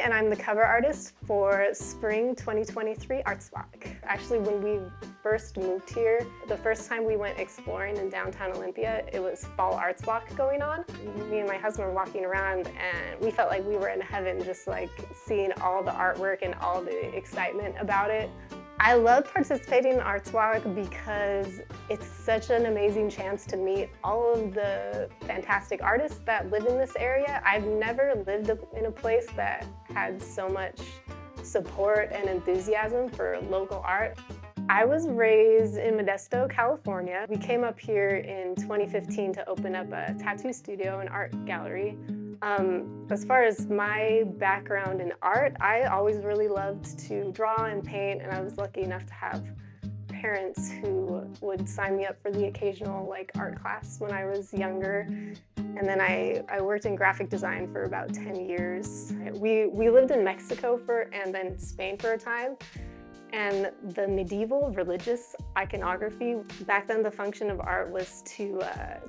and I'm the cover artist for Spring 2023 Arts Walk. Actually, when we first moved here, the first time we went exploring in downtown Olympia, it was Fall Arts Walk going on. Me and my husband were walking around and we felt like we were in heaven, just like seeing all the artwork and all the excitement about it. I love participating in Arts Walk because it's such an amazing chance to meet all of the fantastic artists that live in this area. I've never lived in a place that had so much support and enthusiasm for local art. I was raised in Modesto, California. We came up here in 2015 to open up a tattoo studio and art gallery. As far as my background in art, I always really loved to draw and paint, and I was lucky enough to have parents who would sign me up for the occasional art class when I was younger. And then I worked in graphic design for about 10 years. We lived in Mexico and then Spain for a time. And the medieval religious iconography, back then the function of art was to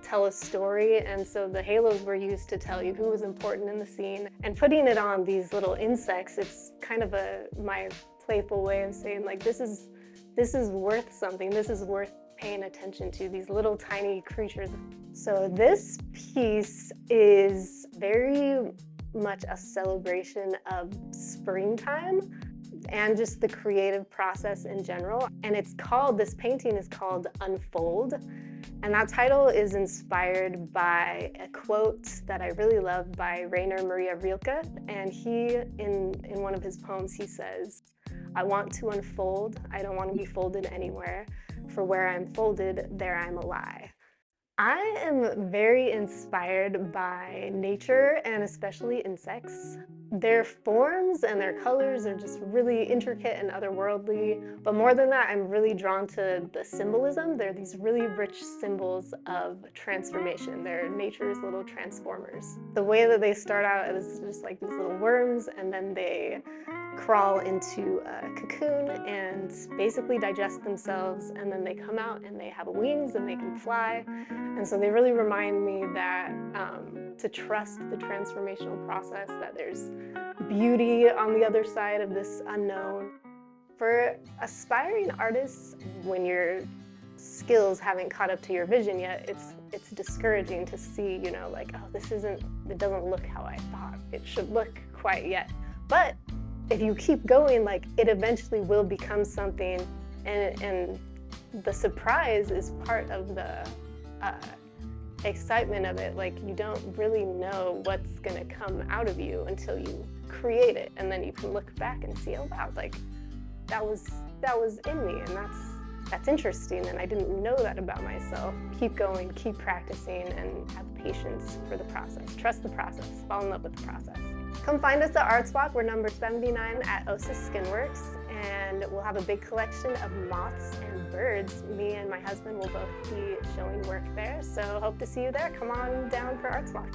tell a story, and so the halos were used to tell you who was important in the scene. And putting it on these little insects, it's kind of my playful way of saying this is worth something, this is worth paying attention to, these little tiny creatures. So this piece is very much a celebration of springtime and just the creative process in general. And this painting is called Unfold. And that title is inspired by a quote that I really love by Rainer Maria Rilke. And he, in one of his poems, he says, "I want to unfold, I don't want to be folded anywhere, for where I'm folded, there I'm a lie." I am very inspired by nature and especially insects. Their forms and their colors are just really intricate and otherworldly. But more than that, I'm really drawn to the symbolism. They're these really rich symbols of transformation. They're nature's little transformers. The way that they start out is just like these little worms, and then they crawl into a cocoon and basically digest themselves, and then they come out and they have wings and they can fly. And so they really remind me that to trust the transformational process, that there's beauty on the other side of this unknown. For aspiring artists, when your skills haven't caught up to your vision yet, it's discouraging to see, oh, it doesn't look how I thought it should look quite yet. But if you keep going, it eventually will become something, and the surprise is part of the excitement of it. You don't really know what's gonna come out of you until you create it, and then you can look back and see, oh wow, that was in me, and that's interesting, and I didn't know that about myself. Keep going, keep practicing, and have patience for the process. Trust the process, fall in love with the process. Come find us at Arts Walk. We're number 79 at Osis Skinworks, and we'll have a big collection of moths and birds. Me and my husband will both be showing work there, so hope to see you there. Come on down for Arts Walk.